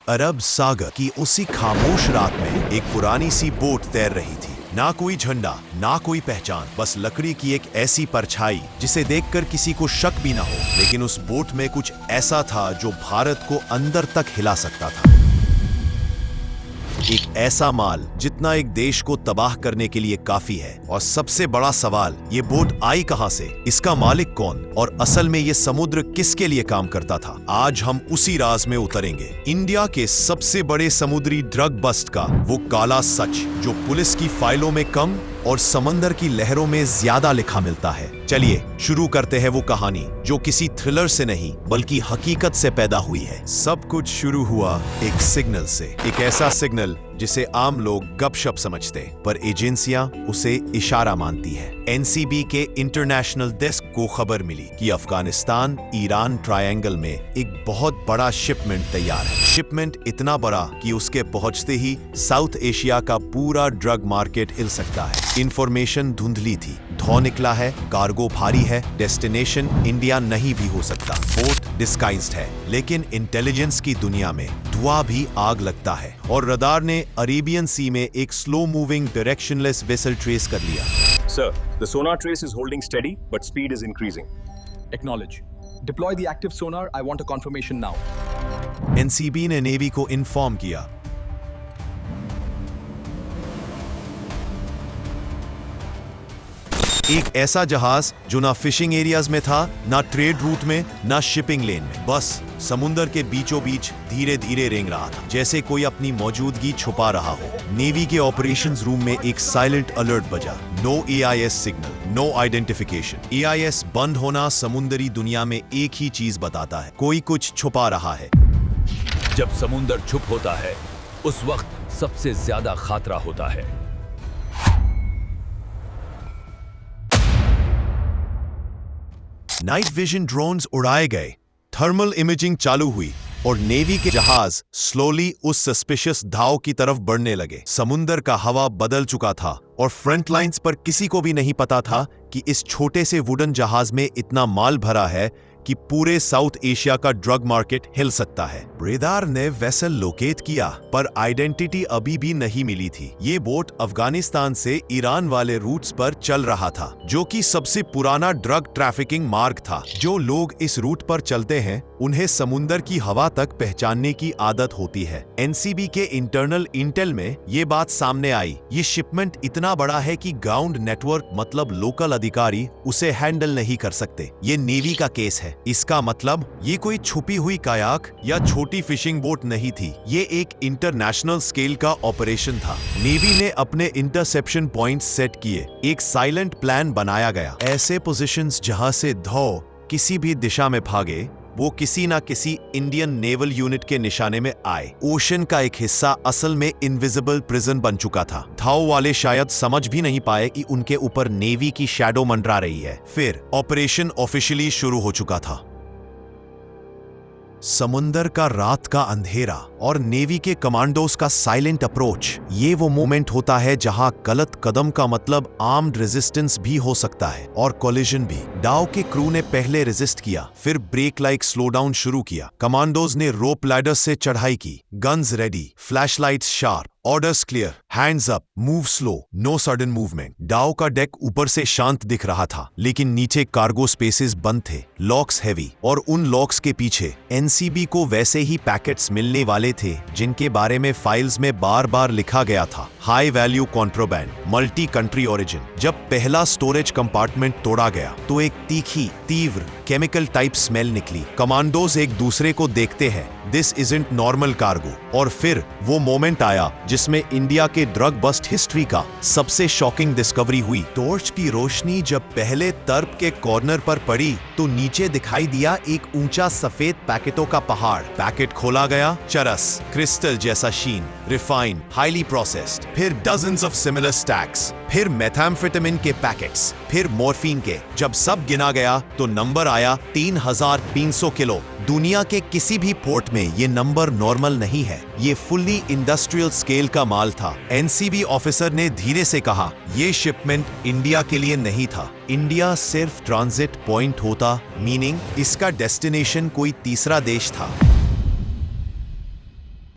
अरब सागर की उसी खामोश रात में एक पुरानी सी बोट तैर रही थी। ना कोई झंडा, ना कोई पहचान, बस लकड़ी की एक ऐसी परछाई जिसे देखकर किसी को शक भी ना हो। लेकिन उस बोट में कुछ ऐसा था जो भारत को अंदर तक हिला सकता था। एक ऐसा माल जितना एक देश को तबाह करने के लिए काफी है। और सबसे बड़ा सवाल, ये बोट आई कहां से, इसका मालिक कौन और असल में ये समुद्र किसके लिए काम करता था। आज हम उसी राज में उतरेंगे। इंडिया के सबसे बड़े समुद्री ड्रग बस्ट का वो काला सच जो पुलिस की फाइलों में कम और समंदर की लहरों में ज्यादा लिखा मिलता है। चलिए शुरू करते हैं वो कहानी जो किसी थ्रिलर से नहीं बल्कि हकीकत से पैदा हुई है। सब कुछ शुरू हुआ एक सिग्नल से, एक ऐसा सिग्नल जिसे आम लोग गपशप समझते पर एजेंसियां उसे इशारा मानती है। एनसीबी के इंटरनेशनल डेस्क को खबर मिली कि अफगानिस्तान ईरान ट्रायंगल में एक बहुत बड़ा शिपमेंट तैयार है। शिपमेंट इतना बड़ा कि उसके पहुंचते ही साउथ एशिया का पूरा ड्रग मार्केट हिल सकता है। इंफॉर्मेशन धुंधली थी, धौ निकला है, कार्गो भारी है, डेस्टिनेशन इंडिया नहीं भी हो सकता, बोट डिस्गाइज्ड है। लेकिन इंटेलिजेंस की दुनिया में धुआं भी आग लगता है और रडार ने अरेबियन सी में एक slow moving directionless vessel trace कर लिया। Sir, the sonar trace is holding steady, but speed is increasing. Acknowledge. Deploy the active sonar. I want a confirmation now. NCB ने नेवी को इन्फॉर्म किया। एक ऐसा जहाज जो ना फिशिंग एरियाज में था, ना ट्रेड रूट में, ना शिपिंग लेन में, बस समुंदर के बीचों बीच धीरे धीरे रेंग रहा था, जैसे कोई अपनी मौजूदगी छुपा रहा हो। नेवी के ऑपरेशंस रूम में एक साइलेंट अलर्ट बजा। No AIS signal, no identification. AIS बंद होना समुंदरी दुनिया में एक ही चीज बताता है, कोई कुछ छुपा रहा है। जब समुंदर चुप होता है उस वक्त सबसे ज्यादा खतरा होता है। नाइट विजन ड्रोन्स उड़ाए गए, थर्मल इमेजिंग चालू हुई और नेवी के जहाज स्लोली उस सस्पिशियस धाव की तरफ बढ़ने लगे। समुंदर का हवा बदल चुका था और फ्रंट लाइंस पर किसी को भी नहीं पता था कि इस छोटे से वुडन जहाज में इतना माल भरा है कि पूरे साउथ एशिया का ड्रग मार्केट हिल सकता है। रेडार ने वेसल लोकेट किया पर आइडेंटिटी अभी भी नहीं मिली थी। ये बोट अफगानिस्तान से ईरान वाले रूट्स पर चल रहा था, जो कि सबसे पुराना ड्रग ट्रैफिकिंग मार्ग था। जो लोग इस रूट पर चलते हैं उन्हें समुंदर की हवा तक पहचानने की आदत होती है। एनसीबी के इंटरनल इंटेल में ये बात सामने आई। ये शिपमेंट इतना बड़ा है कि ग्राउंड नेटवर्क मतलब लोकल अधिकारी उसे हैंडल नहीं कर सकते। ये नेवी का केस है। इसका मतलब ये कोई छुपी हुई कायाक या छोटी फिशिंग बोट नहीं थी, ये एक इंटरनेशनल स्केल का ऑपरेशन था। नेवी ने अपने इंटरसेप्शन पॉइंट्स सेट किए, एक साइलेंट प्लान बनाया गया। ऐसे पोजीशंस जहां से धौ किसी भी दिशा में भागे वो किसी ना किसी इंडियन नेवल यूनिट के निशाने में आए। ओशन का एक हिस्सा असल में इनविजिबल प्रिजन बन चुका था। धाव वाले शायद समझ भी नहीं पाए कि उनके ऊपर नेवी की शैडो मंडरा रही है। फिर ऑपरेशन ऑफिशियली शुरू हो चुका था। समुंदर का रात का अंधेरा और नेवी के कमांडोज का साइलेंट अप्रोच, ये वो मोमेंट होता है जहां गलत कदम का मतलब आर्म्ड रेजिस्टेंस भी हो सकता है और कोलिजन भी। डाउ के क्रू ने पहले रेजिस्ट किया, फिर ब्रेक लाइक स्लो डाउन शुरू किया। कमांडोज ने रोप लैडर से चढ़ाई की, guns ready, flashlights sharp, orders clear, hands up, move slow, no sudden movement. Dhow का डेक ऊपर से शांत दिख रहा था, लेकिन नीचे कार्गो स्पेसेस बंद थे, लॉक्स हैवी, और उन लॉक्स के पीछे एनसीबी को वैसे ही पैकेट्स मिलने वाले थे जिनके बारे में फाइल्स में बार बार लिखा गया था। High value contraband, multi country origin. जब पहला स्टोरेज कंपार्टमेंट तोड़ा गया तो एक तीखी, तीव्र केमिकल टाइप स्मेल निकली। कमांडोज एक दूसरे को देखते हैं, दिस इजंट नॉर्मल कार्गो। और फिर वो मोमेंट आया जिसमें इंडिया के ड्रग बस्ट हिस्ट्री का सबसे शॉकिंग डिस्कवरी हुई। टॉर्च की रोशनी जब पहले तर्प के कॉर्नर पर पड़ी तो नीचे दिखाई दिया एक ऊंचा सफेद पैकेटों का पहाड़। पैकेट खोला गया, चरस, क्रिस्टल जैसा शीन, रिफाइंड, हाईली प्रोसेस्ड। फिर डजन्स ऑफ सिमिलर स्टैक्स, फिर मेथाम्फेटामिन के पैकेट्स, फिर मॉर्फिन के। जब सब गिना गया तो नंबर आया 3300 किलो। दुनिया के किसी भी पोर्ट में ये नंबर नॉर्मल नहीं है, ये फुल्ली इंडस्ट्रियल स्केल का माल था। एनसीबी ऑफिसर ने धीरे से कहा, ये शिपमेंट इंडिया के लिए नहीं था। इंडिया सिर्फ ट्रांजिट पॉइंट होता, मीनिंग इसका डेस्टिनेशन कोई तीसरा देश था।